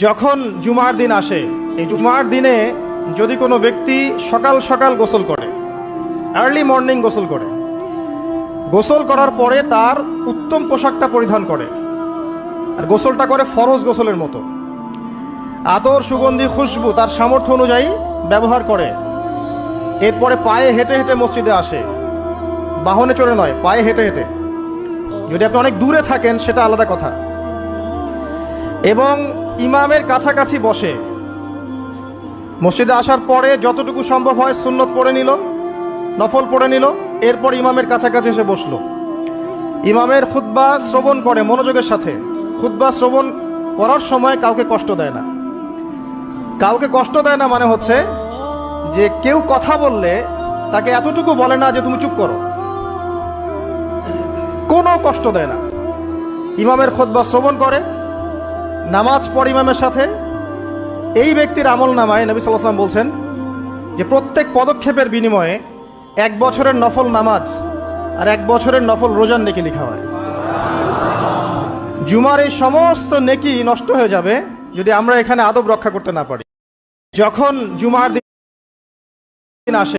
যখন জুমার দিন আসে, এই জুমার দিনে যদি কোনো ব্যক্তি সকাল সকাল গোসল করে, আর্লি মর্নিং গোসল করে, গোসল করার পরে তার উত্তম পোশাকটা পরিধান করে, আর গোসলটা করে ফরজ গোসলের মতো, আতর সুগন্ধি খুশবু তার সামর্থ্য অনুযায়ী ব্যবহার করে, এরপরে পায়ে হেঁটে হেঁটে মসজিদে আসে, বাহনে চড়ে নয়, পায়ে হেঁটে হেঁটে। যদি আপনি অনেক দূরে থাকেন সেটা আলাদা কথা। এবং ইমামের কাছাকাছি বসে, মসজিদে আসার পরে যতটুকু সম্ভব হয় সুন্নত পড়ে নিল, নফল পড়ে নিল, এরপর ইমামের কাছাকাছি এসে বসলো, ইমামের খুতবা শ্রবণ করে মনোযোগের সাথে। খুতবা শ্রবণ করার সময় কাউকে কষ্ট দেয় না। কাউকে কষ্ট দেয় না মানে হচ্ছে যে কেউ কথা বললে তাকে এতটুকু বলে না যে তুমি চুপ করো, কোনো কষ্ট দেয় না। ইমামের খুতবা শ্রবণ করে, নামাজ পড়ে ইমামের সাথে। এই ব্যক্তির আমল নামায় নবী সাল্লাল্লাহু আলাইহি ওয়াসাল্লাম বলছেন যে প্রত্যেক পদক্ষেপের বিনিময়ে 1 বছরের নফল নামাজ আর 1 বছরের নফল রোজার নেকি লেখা হয়। জুমার এই সমস্ত নেকি নষ্ট হয়ে যাবে যদি আমরা এখানে আদব রক্ষা করতে না পারি। যখন জুমার দিন আসে